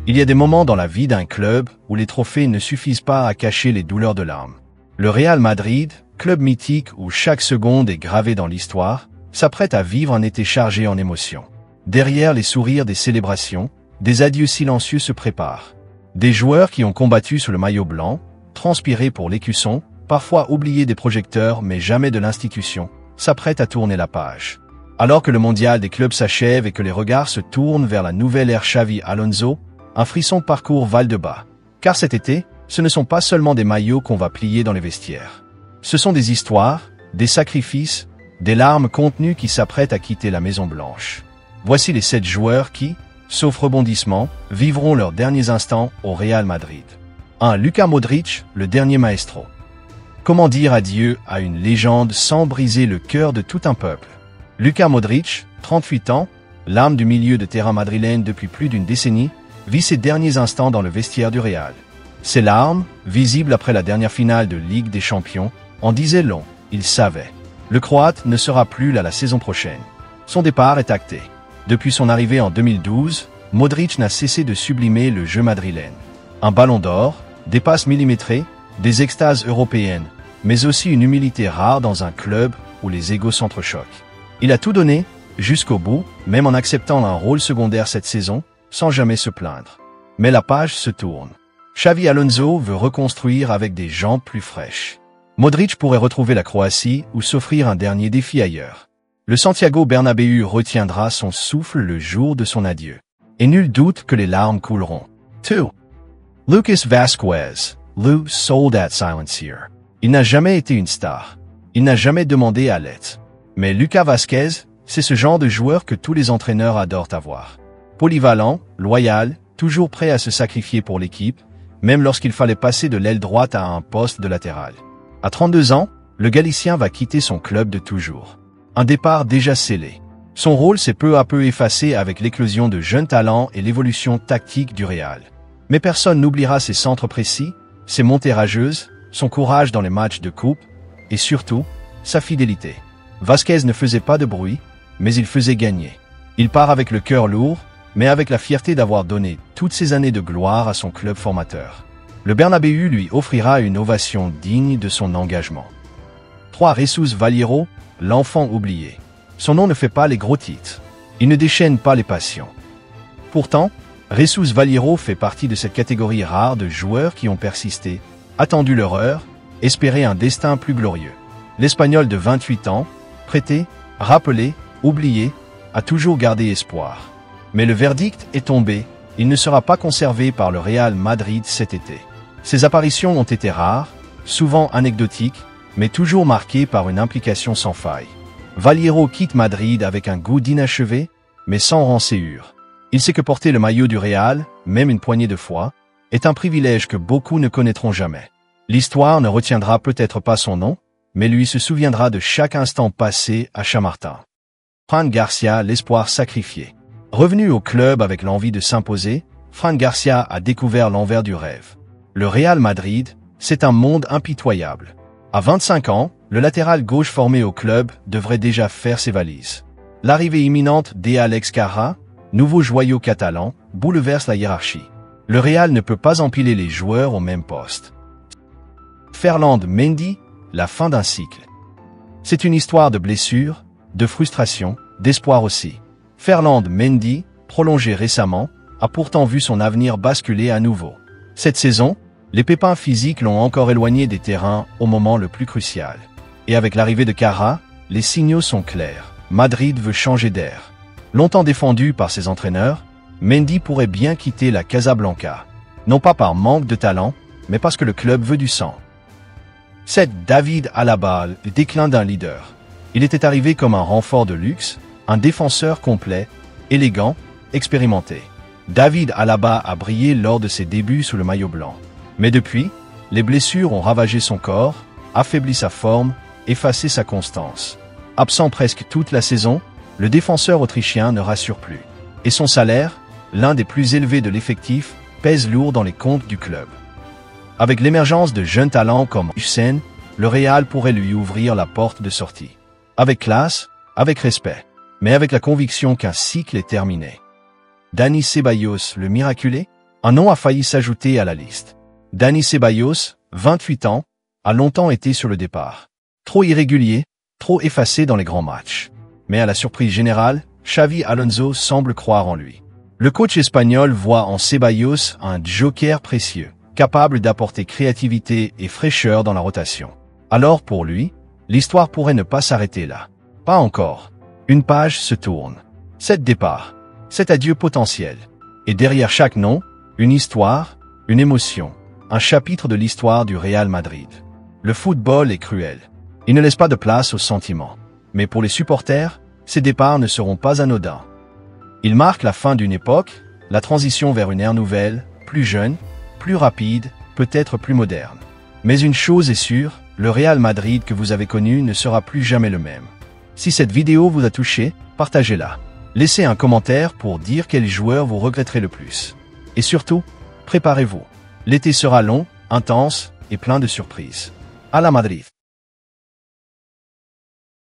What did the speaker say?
Il y a des moments dans la vie d'un club où les trophées ne suffisent pas à cacher les douleurs de l'âme. Le Real Madrid, club mythique où chaque seconde est gravée dans l'histoire, s'apprête à vivre un été chargé en émotions. Derrière les sourires des célébrations, des adieux silencieux se préparent. Des joueurs qui ont combattu sous le maillot blanc, transpiré pour l'écusson, parfois oubliés des projecteurs mais jamais de l'institution, s'apprêtent à tourner la page. Alors que le mondial des clubs s'achève et que les regards se tournent vers la nouvelle ère Xavi Alonso, un frisson parcourt Valdebebas. Car cet été, ce ne sont pas seulement des maillots qu'on va plier dans les vestiaires. Ce sont des histoires, des sacrifices, des larmes contenues qui s'apprêtent à quitter la Maison Blanche. Voici les 7 joueurs qui, sauf rebondissement, vivront leurs derniers instants au Real Madrid. 1. Luka Modric, le dernier maestro. Comment dire adieu à une légende sans briser le cœur de tout un peuple? Luka Modric, 38 ans, l'âme du milieu de terrain madrilène depuis plus d'une décennie, vit ses derniers instants dans le vestiaire du Real. Ses larmes, visibles après la dernière finale de Ligue des Champions, en disaient long, il savait. Le Croate ne sera plus là la saison prochaine. Son départ est acté. Depuis son arrivée en 2012, Modric n'a cessé de sublimer le jeu madrilène. Un ballon d'or, des passes millimétrées, des extases européennes, mais aussi une humilité rare dans un club où les égos s'entrechoquent. Il a tout donné, jusqu'au bout, même en acceptant un rôle secondaire cette saison, sans jamais se plaindre. Mais la page se tourne. Xavi Alonso veut reconstruire avec des jambes plus fraîches. Modric pourrait retrouver la Croatie ou s'offrir un dernier défi ailleurs. Le Santiago Bernabéu retiendra son souffle le jour de son adieu. Et nul doute que les larmes couleront. 2. Lucas Vázquez, Lou sold at silencier. Il n'a jamais été une star. Il n'a jamais demandé à l'être. Mais Lucas Vázquez, c'est ce genre de joueur que tous les entraîneurs adorent avoir. Polyvalent, loyal, toujours prêt à se sacrifier pour l'équipe, même lorsqu'il fallait passer de l'aile droite à un poste de latéral. À 32 ans, le Galicien va quitter son club de toujours. Un départ déjà scellé. Son rôle s'est peu à peu effacé avec l'éclosion de jeunes talents et l'évolution tactique du Real. Mais personne n'oubliera ses centres précis, ses montées rageuses, son courage dans les matchs de coupe, et surtout, sa fidélité. Vázquez ne faisait pas de bruit, mais il faisait gagner. Il part avec le cœur lourd, mais avec la fierté d'avoir donné toutes ces années de gloire à son club formateur. Le Bernabéu lui offrira une ovation digne de son engagement. 3. Jesus Vallejo, l'enfant oublié. Son nom ne fait pas les gros titres. Il ne déchaîne pas les passions. Pourtant, Jesus Vallejo fait partie de cette catégorie rare de joueurs qui ont persisté, attendu leur heure, espéré un destin plus glorieux. L'Espagnol de 28 ans, prêté, rappelé, oublié, a toujours gardé espoir. Mais le verdict est tombé, il ne sera pas conservé par le Real Madrid cet été. Ses apparitions ont été rares, souvent anecdotiques, mais toujours marquées par une implication sans faille. Vallejo quitte Madrid avec un goût d'inachevé, mais sans rancéure. Il sait que porter le maillot du Real, même une poignée de fois, est un privilège que beaucoup ne connaîtront jamais. L'histoire ne retiendra peut-être pas son nom, mais lui se souviendra de chaque instant passé à Chamartin. Fran Garcia, l'espoir sacrifié. Revenu au club avec l'envie de s'imposer, Fran Garcia a découvert l'envers du rêve. Le Real Madrid, c'est un monde impitoyable. À 25 ans, le latéral gauche formé au club devrait déjà faire ses valises. L'arrivée imminente d'Alex Carra, nouveau joyau catalan, bouleverse la hiérarchie. Le Real ne peut pas empiler les joueurs au même poste. Ferland Mendy, la fin d'un cycle. C'est une histoire de blessures, de frustration, d'espoir aussi. Ferland Mendy, prolongé récemment, a pourtant vu son avenir basculer à nouveau. Cette saison, les pépins physiques l'ont encore éloigné des terrains au moment le plus crucial. Et avec l'arrivée de Carra, les signaux sont clairs. Madrid veut changer d'air. Longtemps défendu par ses entraîneurs, Mendy pourrait bien quitter la Casablanca. Non pas par manque de talent, mais parce que le club veut du sang. 7. David Alaba, le déclin d'un leader. Il était arrivé comme un renfort de luxe, un défenseur complet, élégant, expérimenté. David Alaba a brillé lors de ses débuts sous le maillot blanc. Mais depuis, les blessures ont ravagé son corps, affaibli sa forme, effacé sa constance. Absent presque toute la saison, le défenseur autrichien ne rassure plus. Et son salaire, l'un des plus élevés de l'effectif, pèse lourd dans les comptes du club. Avec l'émergence de jeunes talents comme Hussein, le Real pourrait lui ouvrir la porte de sortie. Avec classe, avec respect, mais avec la conviction qu'un cycle est terminé. Dani Ceballos, le miraculé, Un nom a failli s'ajouter à la liste. Dani Ceballos, 28 ans, a longtemps été sur le départ. Trop irrégulier, trop effacé dans les grands matchs. Mais à la surprise générale, Xavi Alonso semble croire en lui. Le coach espagnol voit en Ceballos un joker précieux, capable d'apporter créativité et fraîcheur dans la rotation. Alors pour lui, l'histoire pourrait ne pas s'arrêter là. Pas encore. Une page se tourne. 7 départs. 7 adieux potentiels. Et derrière chaque nom, une histoire, une émotion, un chapitre de l'histoire du Real Madrid. Le football est cruel. Il ne laisse pas de place aux sentiments. Mais pour les supporters, ces départs ne seront pas anodins. Ils marquent la fin d'une époque, la transition vers une ère nouvelle, plus jeune, plus rapide, peut-être plus moderne. Mais une chose est sûre, le Real Madrid que vous avez connu ne sera plus jamais le même. Si cette vidéo vous a touché, partagez-la. Laissez un commentaire pour dire quel joueur vous regretterez le plus. Et surtout, préparez-vous. L'été sera long, intense et plein de surprises. À la Madrid.